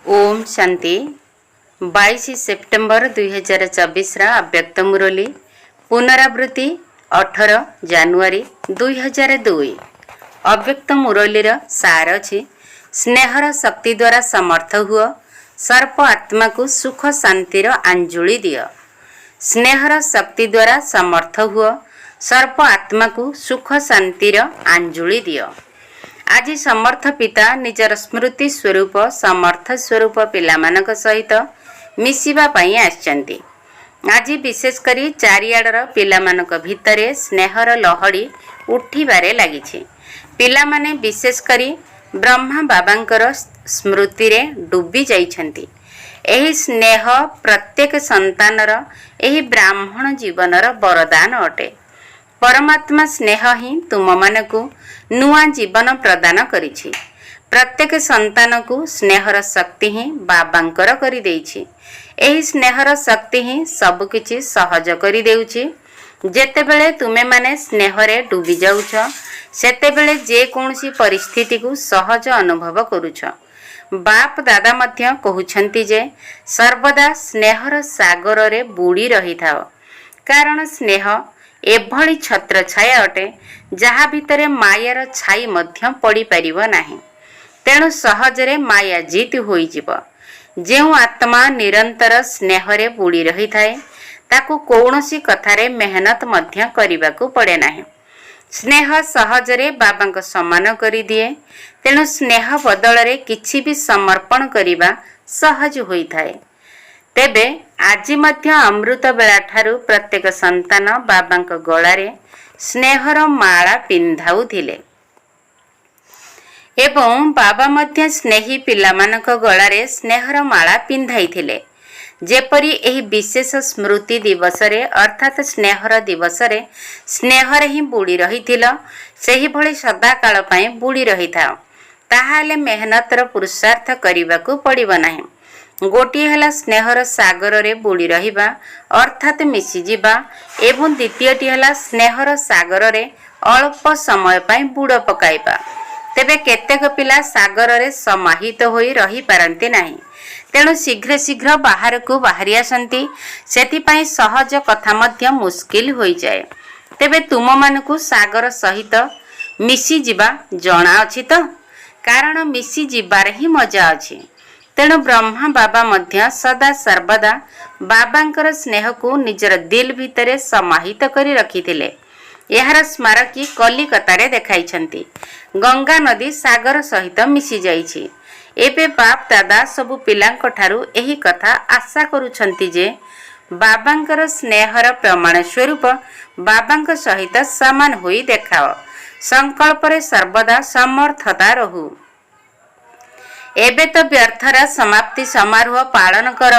Om Shanti 22 September 2024 अव्यक्त मुरली पुनरावृत्ति 18 January 2002। अव्यक्त मुरलीर सार अछि स्नेहर शक्ति द्वारा समर्थ हुआ सर्प आत्मा को सुख शांतिर अंजुली दियो। स्नेहर शक्ति द्वारा समर्थ हुआ सर्प आत्मा को सुख शांतिर अंजुली दियो। आज समर्थ पिता निजर स्मृति स्वरूप समर्थ स्वरूप पिलामानक सहित मिसिबा पई आछंती। आज विशेष करी चारियाडर पिलामानक भितरे स्नेहर लहड़ी उठिबारे लागिछि। पिलामाने विशेष करी ब्रह्मा बाबांकर स्मृति रे डूबी जाइछंती। एही स्नेह प्रत्येक संतानर एही ब्राह्मण जीवनर वरदान अटे। परमात्मा स्नेह ही तुम मानकु नुआ जीवन प्रदान करिछि। प्रत्येक संतान को स्नेहर शक्ति ही बाबांकर करि देइछि। एही स्नेहर शक्ति ही सब किछि सहज करि देउछि। जेतेबेले तुमे माने स्नेहरे डूबी जाउछ सेतेबेले जे कोनसी परिस्थिति को सहज अनुभव करूछ। बाप दादा मध्य कहउछंती जे सर्वदा स्नेहर सागर रे बुड़ी रही थाओ, कारण स्नेह एभली छत्र छाया अटे जहा भितरे मायार छाई मध्य पड़ी परिबो नाही। तेणु सहजरे माया जीत होई जिवो। जेउ आत्मा निरंतर स्नेहरे बुड़ी रही थाए ताकू कौनसी कथारे मेहनत मध्य करिबाकू पड़े नाही। स्नेह सहजरे बाबांक सम्मान करि दिए। तेणु स्नेह बदलरे किछि भी समर्पण करिबा सहज होई थाए। तेबे आज मध्य अमृत बेला ठारू प्रत्येक संतान बाबांक गଳାରେ स्नेहर माला पिंधाउथिले एवं बाबा मध्य स्नेही पिलामानक गଳାରେ स्नेहर माला पिंधाइथिले। जेपरी एही विशेष स्मृति दिवस रे अर्थात स्नेहर दिवस रे स्नेहरे ही बुड़ी रहिथिल सेही भली सदा काल पई बुड़ी रहिथाओ। ताहाले मेहनतर पुरुषार्थ करिबाकू पड़िबो नाही। गोटी हला स्नेहर सागर रे बुड़ी रहिबा अर्थात मिसी जिबा एवं द्वितीयटी हला स्नेहर सागर रे अल्प समय पई बुड़ पकाइबा। तेबे केतेक पिला सागर रे समाहित होई रही पारंती नाही। तेणु शीघ्र शीघ्र बाहर को बाहरी आसंती। सेति पई सहज कथा मध्य मुश्किल होई जाए। तेबे तुम मानकु सागर सहित मिसी जिबा जणा अछि तो, कारण मिसी जिबार ही मजा अछि। तेणु ब्रह्मा बाबा मध्य सदा सर्वदा बाबांकर स्नेह को निजर दिल भितरे समाहित करी रखिथिले। एहार स्मारकी कलिकता रे देखाइछंती। गंगा नदी सागर सहित मिसी जाइछि। एबे बाप दादा सबु पिलांक ठारू एही कथा आशा करूछंती जे बाबांकर स्नेहर प्रमाण स्वरूप बाबांक सहित समान होई देखाओ। संकल्प रे सर्वदा समर्थता रहू। एबे तो व्यर्थर समाप्ति समारोह पालन कर,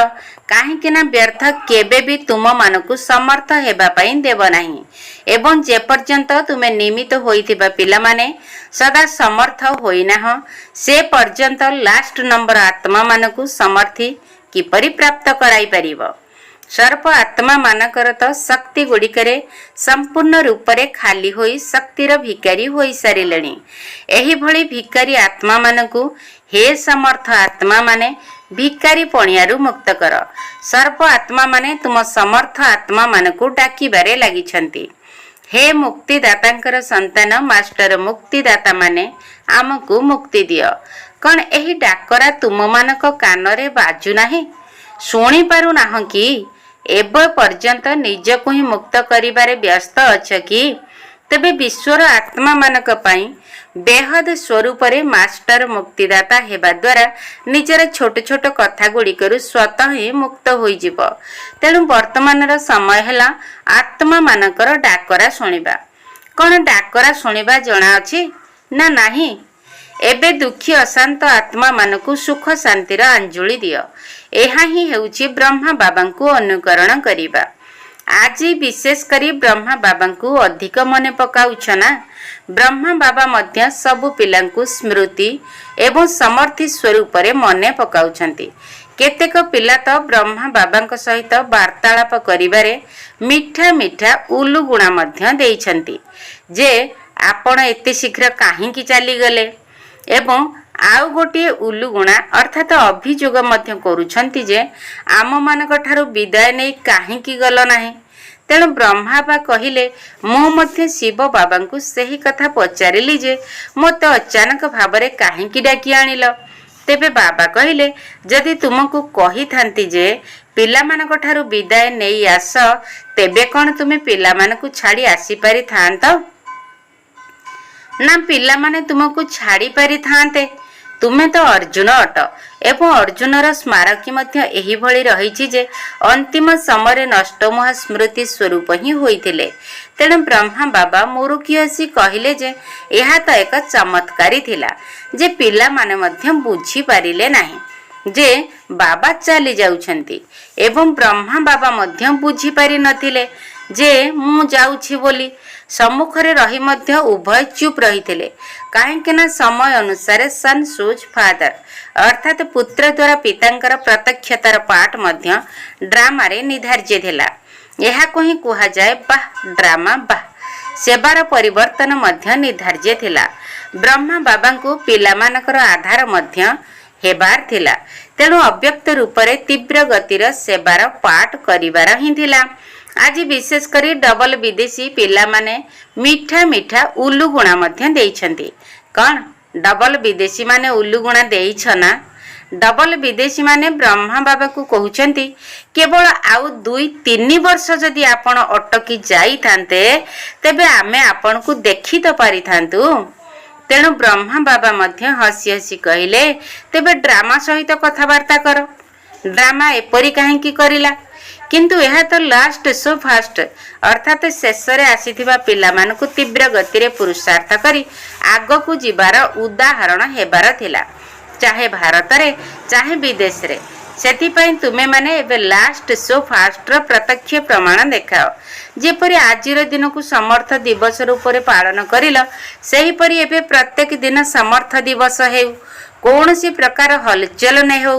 काहेकि ना व्यर्थ केबे भी तुम मानकु समर्थ हेबा पई देब नाही। एवं जे पर्यंत तुमे निमित होइथिबा पिला माने सदा समर्थ होइनाह से पर्यंत लास्ट नंबर आत्मा मानकु समर्थी किपरि प्राप्त कराई परिबो। सर्प आत्मा मानकर तो शक्ति गुड़िकरे संपूर्ण रूप रे खाली होई शक्तिर भिकारी होई सारिलेणी। एही भली भिकारी आत्मा मानकु हे समर्थ आत्मा माने भिकारी पणियारू मुक्त कर। सर्प आत्मा माने तुम समर्थ आत्मा मानकु डाकिबारे लागिछंती। हे मुक्तिदातांकर संतान मास्टर मुक्तिदाता माने आमकु मुक्ति दियो। कौन एही डाकरा तुम मानक कानरे बाजू नाही? शुणी पारु नाह कि एबे पर्यंत निजको ही मुक्त करिबारे व्यस्त अछ कि? तेबे विश्वर आत्मा मानक पई बेहद स्वरूप रे मास्टर मुक्तिदाता हेबा द्वारा निजर छोट छोट कथा गुड़िकरू स्वतः ही मुक्त होई जिवो। तेणु वर्तमानर समय हैला आत्मा मानकर डाकरा शुणिबा। कौन डाकरा शुणिबा जणा अछि ना नाही? एबे दुखी अशांत आत्मा मानकु सुख शांतिर अंजुली दियो। एहा ही हेउची ब्रह्मा बाबांकु अनुकरण करिबा। आज विशेष करी ब्रह्मा बाबांकु अधिक मने पकाउछ ना? ब्रह्मा बाबा मध्य सबु पिलांकु स्मृति एवं समर्थी स्वरूप रे मने पकाउछंती। केतेक पिला तो ब्रह्मा बाबांक सहित वार्तालाप करिबारे मिठा मिठा उलु गुणा मध्य देइछंती जे आपण एते शीघ्र काहेकि चली गले एवं आउ गोटे उलुगुणा अर्थात अभियोग मध्य करुछंती जे आम मानक ठारू विदाय नहीं काहेकि गल नाही। तेणु ब्रह्मा बा कहिले मु मध्य शिव बाबा को सही कथा पचारिली जे मते अचानक भावरे काहेकि डाकी आनिल। तेबे बाबा कहिले जदि तुमको कही थांती जे पिला मानक ठारू विदाय नहीं आस तेबे कौन तुमे पिला मानकु छाड़ी आसी पारि थांत ना पिला माने तुमको छाड़ी पारि थांते। तुमे तो अर्जुन अट एवं अर्जुनर स्मारकी मध्य एही भली रहिछि जे अंतिम समय नष्टमोह स्मृति स्वरूप ही होइथिले। तेणु ब्रह्मा बाबा मुरुकी हसी कहिले जे एहा तो एक चमत्कारी थिला जे पिला माने मध्य बुझी पारिले नाही जे बाबा चली जाउछंती एवं ब्रह्मा बाबा मध्य बुझी पारि नथिले जे मु जाउछि बोली। सम्मुखरे रही मध्य उभय चुप रहिथिले काहेकि ना समय अनुसार सन सूज फादर अर्थात पुत्र द्वारा पितांकर प्रत्यक्षतार पाठ मध्य ड्रामा रे निर्धार्य थिला। यहा को ही कुहा जाय बाह ड्रामा बाह सेवार परिवर्तन मध्य निर्धार्य थिला। ब्रह्मा बाबा को पिला मानकर आधार मध्य हेबार थिला। तेणु अव्यक्त रूप रे तीव्र गतिर सेवार पाठ करिवार ही थिला। आज विशेष करी डबल विदेशी पिला माने मीठा मीठा उलुगुणा मध्य देइछंती। कौन डबल विदेशी माने उलुगुणा देइछना? डबल विदेशी माने ब्रह्मा बाबा को कहउछंती केवल आउ 2-3 वर्ष जदि आपण अटकी जाई थांते तेबे आमे आपण को देखि तो पारि थांतु। तेणु ब्रह्मा बाबा मध्य हसी हसी कहिले तेबे ड्रामा सहित कथावार्ता कर। ड्रामा एपरी काहेकि करिला किंतु यह तो लास्ट सो फास्ट अर्थात शेष रे आसीथिबा पिला मानकु तीव्र गति रे पुरुषार्थ करी आग को जीवार उदाहरण हेबार थिला चाहे भारत रे चाहे विदेश रे। सेति पई तुमे माने एबे लास्ट सो फास्ट रो प्रत्यक्ष प्रमाण देखाओ। जेपरि आजिर दिन को समर्थ दिवस रूप रे पालन करिल सेही परि एबे प्रत्येक दिन समर्थ दिवस हेउ कोनोसी प्रकार हलचल नै हो।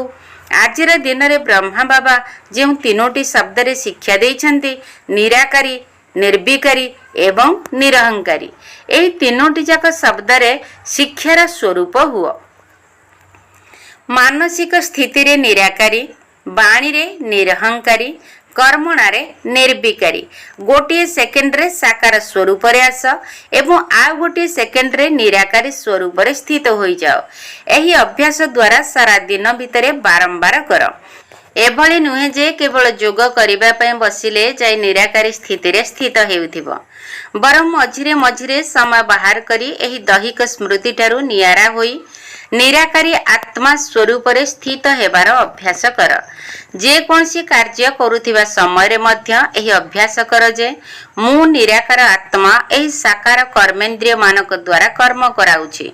आजिर दिन रे ब्रह्मा बाबा जो 3टी शब्द रे शिक्षा देइछंती निराकारी निर्विकारी एवं निरहंकारी एही 3टी जाक शब्द रे शिक्षार स्वरूप हुओ। मानसिक स्थिति रे निराकारी बाणी रे निरहंकारी कर्मणा रे निर्विकारी गोटे सेकेंड रे साकार स्वरूप रे आस एवं आ गोटे सेकेंड रे निराकारी स्वरूप रे स्थित होई जाओ। एही अभ्यास द्वारा सारा दिन भितरे बारंबार कर। एभली नुहे जे केवल जोग करिबा पय बसिले जाय निराकारी स्थिति रे स्थित हेउथिबो बरम मझिरे मझिरे समय बाहर करी एही दैहिक स्मृति ठारू नियारा होई निराकारी आत्मा स्वरूप रे स्थित हेबार अभ्यास कर। जे कोनसी कार्य करुथिबा समय रे मध्य एही अभ्यास कर जे मु निराकार आत्मा एही साकार कर्मेंद्रिय मानक द्वारा कर्म कराउछि।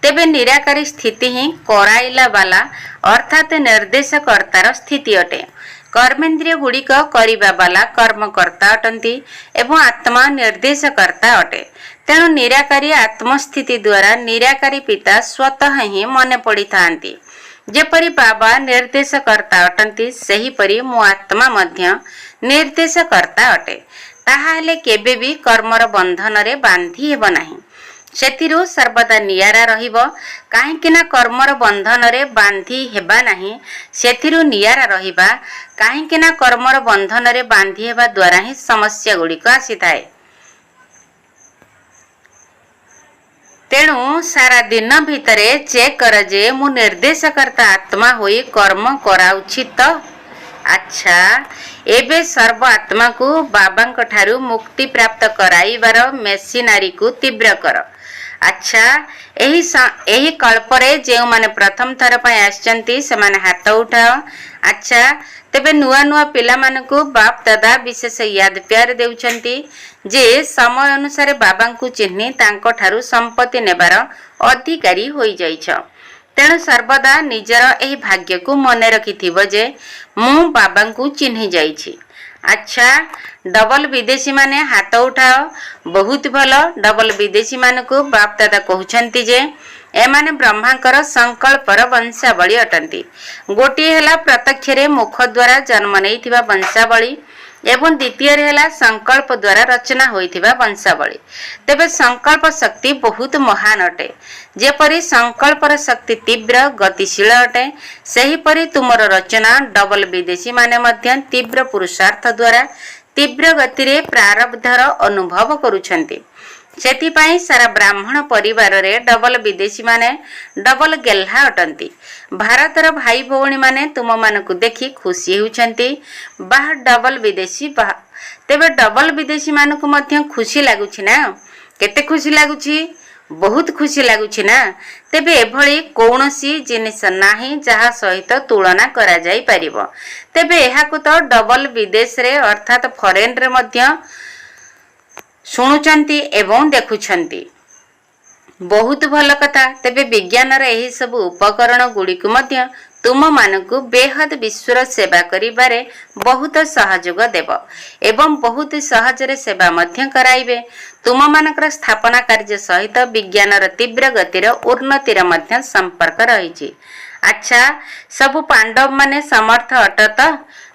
तेबे निराकारी स्थिति ही कराइला वाला अर्थात निर्देशकर्तार स्थिति अटे। कर्मेंद्रिय गुड़िक करिबा वाला कर्मकर्ता अटंती एवं आत्मा निर्देशकर्ता अटे। तेणु निराकारी आत्मस्थिति द्वारा निराकारी पिता स्वतः ही मन पड़ी थांती। जेपरि बाबा निर्देशकर्ता अटंती सेहीपरि मो आत्मा मध्य निर्देशकर्ता अटे। ताहा हेले केबे भी कर्मर बंधन रे बांधी हेब नाही। सेतिरु सर्वदा नियारा रहिबो काहेकि ना कर्मर बंधन रे बांधी हेबा नाही सेतिरु नियारा रहिबा काहेकि ना कर्मर बंधन रे बांधी हेबा द्वारा ही समस्या गुड़िक आसीथाए। तेणु सारा दिन भितरे चेक कर जे मु निर्देशकर्ता आत्मा होई कर्म कराउछि तो। अच्छा एबे सर्व आत्मा को बाबांक ठारू मुक्ति प्राप्त कराइबार मेसिनारी को तीव्र कर। अच्छा एही कल्परे जे माने प्रथम थर पय आछंती से माने हाथ उठाओ। अच्छा तेबे नुआ नुआ पिला मानकु बाप दादा विशेष याद प्यार देउछंती जे समय अनुसार बाबांकु चिन्ही तांको ठारू संपत्ति नेबार अधिकारी होई जाइछ। तेणु सर्वदा निजर एही भाग्य को मन रखिथिबो जे मु बाबांकु चिन्ही जाइछि। अच्छा डबल विदेशी माने हाथ उठाओ। बहुत भलो डबल विदेशी मानकु बाप दादा कहउछंती जे एमाने ब्रह्मांकर संकल्पर वंशावली अटंती। गोटी हेला प्रत्यक्ष रे मुख द्वारा जन्म नैथिबा वंशावली एवं द्वितीय है संकल्प द्वारा रचना होइथिबा वंशावली। तेबे संकल्प शक्ति बहुत महान अटे। जेपरी संकल्पर शक्ति तीव्र गतिशील अटे, सेहीपरि तुमर रचना डबल विदेशी माने मध्य तीव्र पुरुषार्थ द्वारा तीव्र गति रे प्रारब्धर अनुभव करुछंती। सेथिपाई सारा ब्राह्मण परिवार रे डबल विदेशी माने डबल गेल्हा अटंती। भारतर भाई भौणी माने तुम मानकु देखि खुशी होउछंती। बाहर डबल विदेशी तेबे डबल विदेशी मानकु मध्य खुशी लागुछि ना? केते खुशी लागुछि? बहुत खुशी लागुछि ना? तेबे एभली कौनसी जिनिस नाही जहा सहित तुलना करा जाई परिबो। तेबे एहाकु तो डबल विदेश रे अर्थात फॉरेन रे मध्य शुणुचंती एवं देखुछंती। बहुत भल कथा। तेबे विज्ञान रे एही सब उपकरण गुडी को मध्य तुम मानकु बेहद विश्वर सेवा करिबारे बहुत सहयोग देव एवं बहुत सहज रे सेवा मध्य कराइबे। तुम मानकर स्थापना कार्य सहित विज्ञान र तीव्र गतिर उन्नति र मध्य संपर्क रहिछि। अच्छा, सब पांडव माने समर्थ अटत?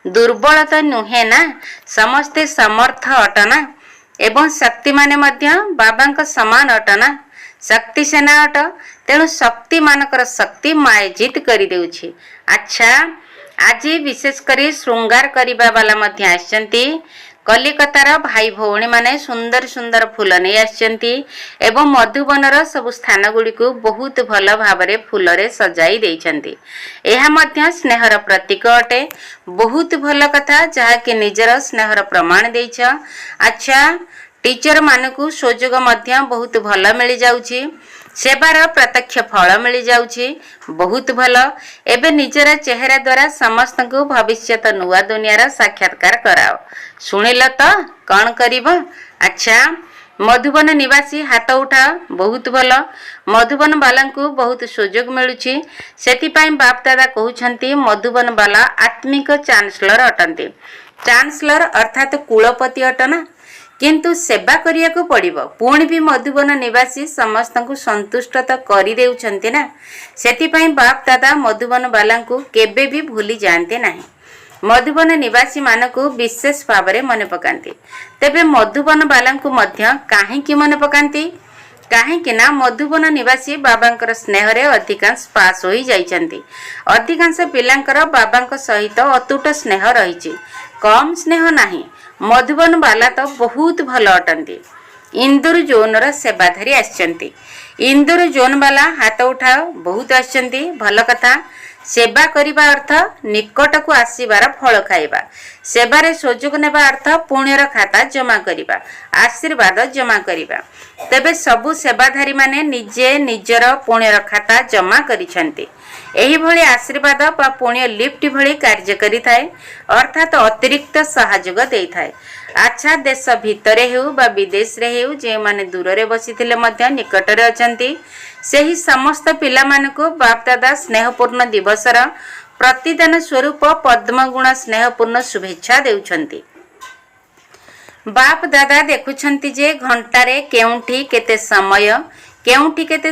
दुर्बल तो नुहे ना, समस्ते समर्थ अटना एवं शक्ति माने मध्य बाबांक समान अटना। शक्ति सेना अट, तेणु शक्ति मानकर शक्ति मायजित करि देउछि। अच्छा, आज विशेष करी श्रृंगार करिबा वाला मध्य आछंती। कलिकतार भाई भौणी माने सुंदर सुंदर फूल नै आछंती एवं मधुबनर सब स्थान गुडी को बहुत भल भाबरे फूल रे सजाई देइछंती। एहा मध्य स्नेहर प्रतीक अटे। बहुत भल कथा, जहा कि निजर स्नेहर प्रमाण देइछ। अच्छा, टीचर मानकु सुजोग मध्य बहुत भल मिल जाउछि। सेवार प्रत्यक्ष फल मिल जाउछि। बहुत भल। एबे निजर चेहरा द्वारा समस्त को भविष्यत नुआ दुनियार साक्षात्कार कराओ। सुनिल तो कौन करिब? अच्छा, मधुबन निवासी हाथ उठा। बहुत भल। मधुबन बालांकु बहुत सुजोग मिलुछि। सेथिपाई बाप दादा कहउछंती मधुबन बाला आत्मिक चांसलर अटंती। चांसलर अर्थात कुलपति अटना, किंतु सेवा करिया को पड़िबो। पुणी भी मधुबन निवासी समस्त को संतुष्ट तो करि देउछंती ना। सेथिपाई बाप दादा मधुबन बालांकु केबे भी भूली जानते नाही। मधुबन निवासी मानकु विशेष भावरे मने पकांती। तेबे मधुबन बालांकु मध्य काहेकि मने पकांती? काहेकि ना मधुबन निवासी बाबांकर स्नेह रे अधिकांश पास होई जाइछंती। अधिकांश पिलांकर बाबांक सहित अतुट स्नेह रहिछि, कम स्नेह नाही। मधुबन बाला तो बहुत भल अटंती। इंदुर जोन र सेवाधारी आछंती। इंदुर जोन बाला हाथ उठाओ। बहुत आछंती, भल कथा। सेवा करिबा अर्थ निकट को आसीबार फल खाइबा। सेवारे सुजोग नेबा अर्थ पुण्यर खाता जमा करिबा, आशीर्वाद जमा करिबा। तेबे सबु सेवाधारी माने निजे निजर पुण्यर खाता जमा करिछंती। एही भली आशीर्वाद बा पुण्य लिफ्ट भली कार्य करि थाए, अर्थात अतिरिक्त सहयोग देई थाए। अच्छा, देश भितरे हेउ बा विदेश रे हेउ, जे माने दूर रे बसिथिले मध्य निकट रे अछंती, सेही समस्त पिला मानको बाप दादा स्नेहपूर्ण दिवसर प्रतिदान स्वरूप पद्मगुण स्नेहपूर्ण शुभेच्छा देउछंती। बाप दादा देखुछंती जे घंटारे केउंठी केते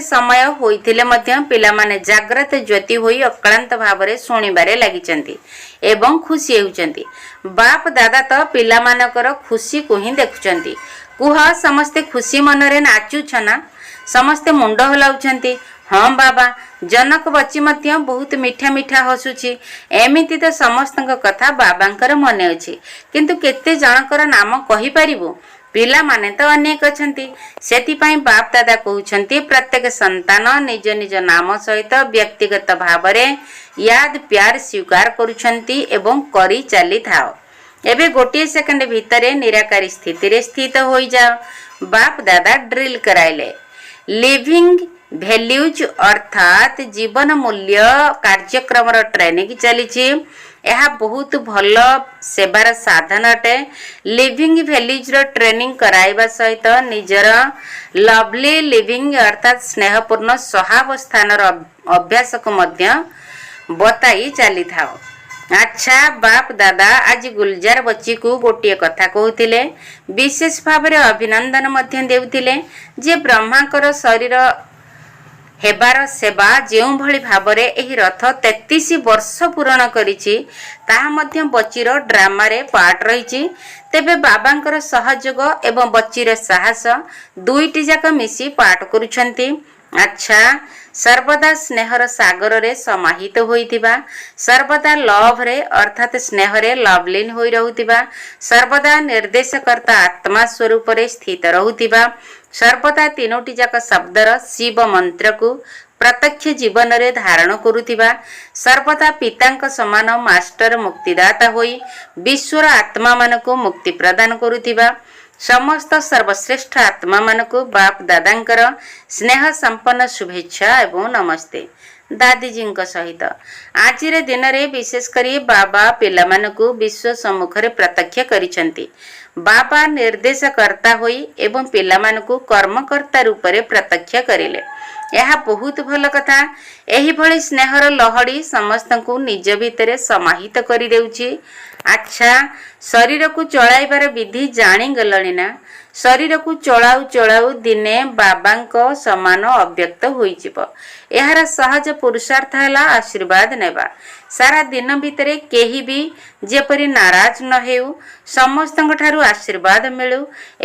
समय होइथिले मध्य पिला माने जाग्रत ज्योति होई अक्लांत भावरे सुनिबारे लागिचंती एवं खुशी हेउचंती। बाप दादा तो पिला मानकर खुशी को ही देखुचंती। कुह समस्ते खुशी मनरे नाचुछना, समस्ते मुंड हलाउछंती। हाँ बाबा, जनक बच्ची मध्य बहुत मीठा मीठा हसुची। एमिति तो समस्तक कथा बाबांकर मने अछि, किंतु केते जनकर नाम कहि परिबो? पिला माने तो अनेक अछंती। सेतिपाई बाप दादा कहउछंती प्रत्येक संतान निज निज नाम सहित व्यक्तिगत भावरे याद प्यार स्वीकार करुछंती एवं करी चली थाओ। एबे गोटे सेकंड भितरे निराकारी स्थिति रे स्थित होई जाओ। बाप दादा ड्रिल कराइले। लिविंग भैल्यूज अर्थात जीवन मूल्य कार्यक्रम ट्रेनिंग चली। यह बहुत भल सेवार साधन अटे। लिविंग भैल्यूज ट्रेनिंग कराइबा सहित निजर लवली लिविंग अर्थात स्नेहपूर्ण सहावस्थान अभ्यास को मध्य बताई चली थाओ। अच्छा, बाप दादा आज गुलजार बच्ची को गोटे कथा कहते, विशेष भाव अभिनंदन मध्य देउथिले जे ब्रह्मांकर शरीर ହେବାର ସେବା ଯେଉଁଭଳି ଭାବରେ ଏହି ରଥ 33 ବର୍ଷ ପୂରଣ କରିଛି ତାହା ମଧ୍ୟ ବଚିର ଡ୍ରାମାରେ ପାର୍ଟ ରହିଛି। ତେବେ ବାବାଙ୍କର ସହଯୋଗ ଏବଂ ବଚିର ସାହସ ଦୁଇଟି ଯାକ ମିଶି ପାଠ କରୁଛନ୍ତି। ଆଚ୍ଛା, ସର୍ବଦା ସ୍ନେହର ସାଗରରେ ସମାହିତ ହୋଇଥିବା, ସର୍ବଦା ଲଭରେ ଅର୍ଥାତ୍ ସ୍ନେହରେ ଲଭଲିନ୍ ହୋଇ ରହୁଥିବା, ସର୍ବଦା ନିର୍ଦ୍ଦେଶକର୍ତ୍ତା ଆତ୍ମା ସ୍ୱରୂପରେ ସ୍ଥିତ ରହୁଥିବା, ସର୍ବଦା ତିନୋଟି ଯାକ ଶବ୍ଦର ଶିବ ମନ୍ତ୍ରକୁ ପ୍ରତ୍ୟକ୍ଷ ଜୀବନରେ ଧାରଣ କରୁଥିବା, ସର୍ବଦା ପିତାଙ୍କ ସମାନ ମାଷ୍ଟର ମୁକ୍ତିଦାତା ହୋଇ ବିଶ୍ୱର ଆତ୍ମାମାନଙ୍କୁ ମୁକ୍ତି ପ୍ରଦାନ କରୁଥିବା, ସମସ୍ତ ସର୍ବଶ୍ରେଷ୍ଠ ଆତ୍ମାମାନଙ୍କୁ ବାପ ଦାଦାଙ୍କର ସ୍ନେହ ସମ୍ପନ୍ନ ଶୁଭେଚ୍ଛା ଏବଂ ନମସ୍ତେ। ଦାଦିଜୀଙ୍କ ସହିତ ଆଜିର ଦିନରେ ବିଶେଷ କରି ବାବା ପିଲାମାନଙ୍କୁ ବିଶ୍ୱ ସମ୍ମୁଖରେ ପ୍ରତ୍ୟକ୍ଷ କରିଛନ୍ତି। ବାବା ନିର୍ଦ୍ଦେଶକର୍ତ୍ତା ହୋଇ ଏବଂ ପିଲାମାନଙ୍କୁ କର୍ମକର୍ତ୍ତା ରୂପରେ ପ୍ରତ୍ୟକ୍ଷ କରିଲେ। ଏହା ବହୁତ ଭଲ କଥା। ଏହିଭଳି ସ୍ନେହର ଲହଡ଼ି ସମସ୍ତଙ୍କୁ ନିଜ ଭିତରେ ସମାହିତ କରିଦେଉଛି। ଆଚ୍ଛା, ଶରୀରକୁ ଚଳାଇବାର ବିଧି ଜାଣିଗଲଣି ନା? ଶରୀରକୁ ଚଳାଉ ଚଳାଉ ଦିନେ ବାବାଙ୍କ ସମାନ ଅବ୍ୟକ୍ତ ହୋଇଯିବ। ଏହାର ସହଜ ପୁରୁଷାର୍ଥ ହେଲା ଆଶୀର୍ବାଦ ନେବା। ସାରା ଦିନ ଭିତରେ କେହି ବି ଯେପରି ନାରାଜ ନ ହେଉ, ସମସ୍ତଙ୍କ ଠାରୁ ଆଶୀର୍ବାଦ ମିଳୁ।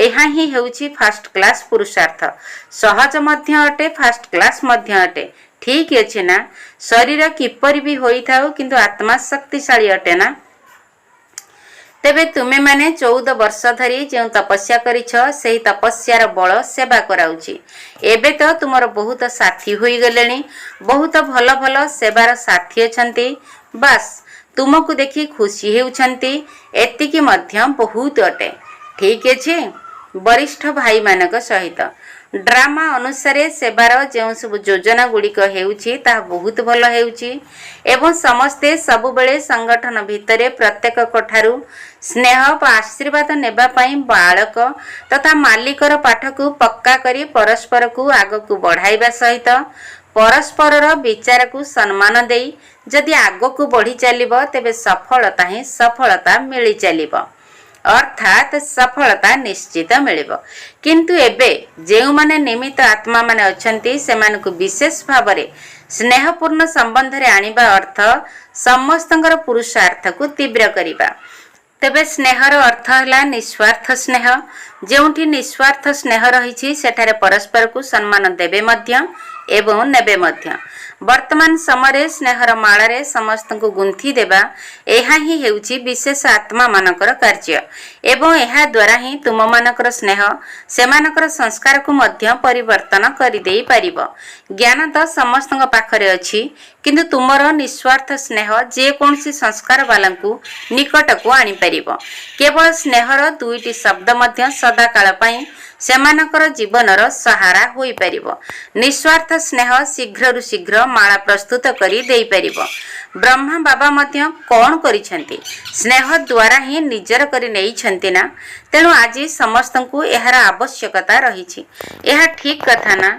ଏହା ହିଁ ହେଉଛି ଫାଷ୍ଟ କ୍ଲାସ୍ ପୁରୁଷାର୍ଥ। ସହଜ ମଧ୍ୟ ଅଟେ, ଫାଷ୍ଟ କ୍ଲାସ୍ ମଧ୍ୟ ଅଟେ। ଠିକ୍ ଅଛି ନା? ଶରୀର କିପରି ବି ହୋଇଥାଉ, କିନ୍ତୁ ଆତ୍ମା ଶକ୍ତିଶାଳୀ ଅଟେ ନା? ତେବେ ତୁମେମାନେ 14 ବର୍ଷ ଧରି ଯେଉଁ ତପସ୍ୟା କରିଛ, ସେହି ତପସ୍ୟାର ବଳ ସେବା କରାଉଛି। ଏବେ ତ ତୁମର ବହୁତ ସାଥୀ ହୋଇଗଲେଣି, ବହୁତ ଭଲ ଭଲ ସେବାର ସାଥୀ ଅଛନ୍ତି। ବାସ୍ ତୁମକୁ ଦେଖି ଖୁସି ହେଉଛନ୍ତି, ଏତିକି ମଧ୍ୟ ବହୁତ ଅଟେ। ଠିକ୍ ଅଛି। ବରିଷ୍ଠ ଭାଇମାନଙ୍କ ସହିତ ଡ୍ରାମା ଅନୁସାରେ ସେବାର ଯେଉଁ ସବୁ ଯୋଜନା ଗୁଡ଼ିକ ହେଉଛି ତାହା ବହୁତ ଭଲ ହେଉଛି ଏବଂ ସମସ୍ତେ ସବୁବେଳେ ସଂଗଠନ ଭିତରେ ପ୍ରତ୍ୟେକଙ୍କ ଠାରୁ ସ୍ନେହ ବା ଆଶୀର୍ବାଦ ନେବା ପାଇଁ ବାଳକ ତଥା ମାଲିକର ପାଠକୁ ପକ୍କା କରି ପରସ୍ପରକୁ ଆଗକୁ ବଢ଼ାଇବା ସହିତ ପରସ୍ପରର ବିଚାରକୁ ସମ୍ମାନ ଦେଇ ଯଦି ଆଗକୁ ବଢ଼ି ଚାଲିବ, ତେବେ ସଫଳତା ହିଁ ସଫଳତା ମିଳି ଚାଲିବ, ଅର୍ଥାତ୍ ସଫଳତା ନିଶ୍ଚିତ ମିଳିବ। କିନ୍ତୁ ଏବେ ଯେଉଁମାନେ ନିମିତ୍ତ ଆତ୍ମାମାନେ ଅଛନ୍ତି, ସେମାନଙ୍କୁ ବିଶେଷ ଭାବରେ ସ୍ନେହପୂର୍ଣ୍ଣ ସମ୍ବନ୍ଧରେ ଆଣିବା ଅର୍ଥ ସମସ୍ତଙ୍କର ପୁରୁଷାର୍ଥକୁ ତୀବ୍ର କରିବା। ତେବେ ସ୍ନେହର ଅର୍ଥ ହେଲା ନିଃସ୍ୱାର୍ଥ ସ୍ନେହ। ଯେଉଁଠି ନିଃସ୍ୱାର୍ଥ ସ୍ନେହ ରହିଛି, ସେଠାରେ ପରସ୍ପରକୁ ସମ୍ମାନ ଦେବେ ମଧ୍ୟ ଏବଂ ନେବେ ମଧ୍ୟ। ବର୍ତ୍ତମାନ ସମୟରେ ସ୍ନେହର ମାଳାରେ ସମସ୍ତଙ୍କୁ ଗୁନ୍ଥି ଦେବା, ଏହା ହିଁ ହେଉଛି ବିଶେଷ ଆତ୍ମାମାନଙ୍କର କାର୍ଯ୍ୟ ଏବଂ ଏହା ଦ୍ୱାରା ହିଁ ତୁମମାନଙ୍କର ସ୍ନେହ ସେମାନଙ୍କର ସଂସ୍କାରକୁ ମଧ୍ୟ ପରିବର୍ତ୍ତନ କରିଦେଇ ପାରିବ। ଜ୍ଞାନ ତ ସମସ୍ତଙ୍କ ପାଖରେ ଅଛି, କିନ୍ତୁ ତୁମର ନିଃସ୍ୱାର୍ଥ ସ୍ନେହ ଯେକୌଣସି ସଂସ୍କାରବାଲାଙ୍କୁ ନିକଟକୁ ଆଣିପାରିବ। କେବଳ ସ୍ନେହର ଦୁଇଟି ଶବ୍ଦ ମଧ୍ୟ ସଦାକାଳ ପାଇଁ ସେମାନଙ୍କର ଜୀବନର ସହାରା ହୋଇପାରିବ। ନିଃସ୍ୱାର୍ଥ ସ୍ନେହ ଶୀଘ୍ରରୁ ଶୀଘ୍ର ମାଳା ପ୍ରସ୍ତୁତ କରି ଦେଇପାରିବ। ବ୍ରହ୍ମା ବାବା ମଧ୍ୟ କ'ଣ କରିଛନ୍ତି? ସ୍ନେହ ଦ୍ୱାରା ହିଁ ନିଜର କରି ନେଇଛନ୍ତି ନା? ତେଣୁ ଆଜି ସମସ୍ତଙ୍କୁ ଏହାର ଆବଶ୍ୟକତା ରହିଛି। ଏହା ଠିକ୍ କଥା ନା?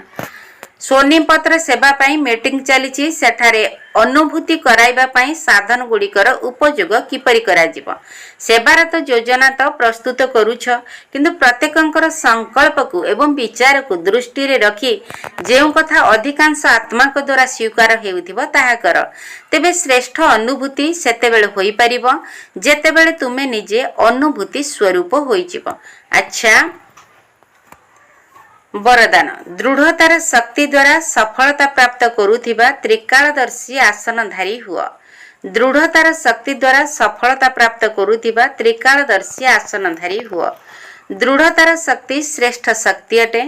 ସୋନିପତ୍ର ସେବା ପାଇଁ ମିଟିଂ ଚାଲିଛି। ସେଠାରେ ଅନୁଭୂତି କରାଇବା ପାଇଁ ସାଧନ ଗୁଡ଼ିକର ଉପଯୋଗ କିପରି କରାଯିବ, ସେବାର ତ ଯୋଜନା ତ ପ୍ରସ୍ତୁତ କରୁଛ, କିନ୍ତୁ ପ୍ରତ୍ୟେକଙ୍କର ସଂକଳ୍ପକୁ ଏବଂ ବିଚାରକୁ ଦୃଷ୍ଟିରେ ରଖି ଯେଉଁ କଥା ଅଧିକାଂଶ ଆତ୍ମାଙ୍କ ଦ୍ୱାରା ସ୍ୱୀକାର ହେଉଥିବ ତାହା କର। ତେବେ ଶ୍ରେଷ୍ଠ ଅନୁଭୂତି ସେତେବେଳେ ହୋଇପାରିବ ଯେତେବେଳେ ତୁମେ ନିଜେ ଅନୁଭୂତି ସ୍ୱରୂପ ହୋଇଯିବ। ଆଚ୍ଛା, ବରଦାନ। ଦୃଢ଼ତାର ଶକ୍ତି ଦ୍ୱାରା ସଫଳତା ପ୍ରାପ୍ତ କରୁଥିବା ତ୍ରିକାଳଦର୍ଶୀ ଆସନଧାରୀ ହୁଅ। ଦୃଢ଼ତାର ଶକ୍ତି ଦ୍ୱାରା ସଫଳତା ପ୍ରାପ୍ତ କରୁଥିବା ତ୍ରିକାଳଦର୍ଶୀ ଆସନଧାରୀ ହୁଅ। ଦୃଢ଼ତାର ଶକ୍ତି ଶ୍ରେଷ୍ଠ ଶକ୍ତି ଅଟେ,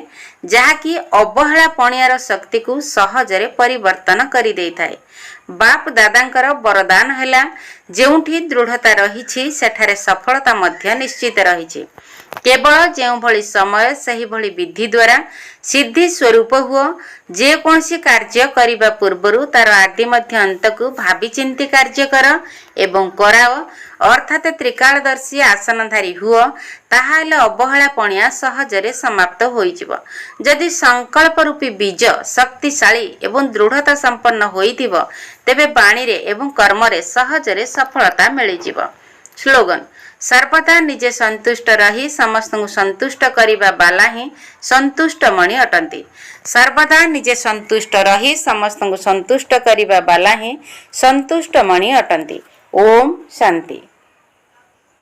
ଯାହାକି ଅବହେଳା ପଣିଆର ଶକ୍ତିକୁ ସହଜରେ ପରିବର୍ତ୍ତନ କରିଦେଇଥାଏ। ବାପ ଦାଦାଙ୍କର ବରଦାନ ହେଲା, ଯେଉଁଠି ଦୃଢ଼ତା ରହିଛି ସେଠାରେ ସଫଳତା ମଧ୍ୟ ନିଶ୍ଚିତ ରହିଛି। କେବଳ ଯେଉଁଭଳି ସମୟ ସେହିଭଳି ବିଧି ଦ୍ୱାରା ସିଦ୍ଧି ସ୍ୱରୂପ ହୁଅ। ଯେକୌଣସି କାର୍ଯ୍ୟ କରିବା ପୂର୍ବରୁ ତାର ଆଦି ମଧ୍ୟ ଅନ୍ତକୁ ଭାବିଚିନ୍ତି କାର୍ଯ୍ୟ କର ଏବଂ କରାଅ, ଅର୍ଥାତ୍ ତ୍ରିକାଳଦର୍ଶୀ ଆସନଧାରୀ ହୁଅ। ତାହା ହେଲେ ଅବହେଳା ପଣିଆ ସହଜରେ ସମାପ୍ତ ହୋଇଯିବ। ଯଦି ସଂକଳ୍ପ ରୂପୀ ବୀଜ ଶକ୍ତିଶାଳୀ ଏବଂ ଦୃଢ଼ତା ସମ୍ପନ୍ନ ହୋଇଥିବ, ତେବେ ବାଣୀରେ ଏବଂ କର୍ମରେ ସହଜରେ ସଫଳତା ମିଳିଯିବ। ସ୍ଲୋଗାନ: सर्वदा निजे संतुष्ट रही समस्त संतुष्ट करिबा बाला ही संतुष्ट मणि अटंती। सर्वदा निजे संतुष्ट रही समस्त संतुष्ट करिबा बाला ही संतुष्ट मणि अटंती। ओम शांति।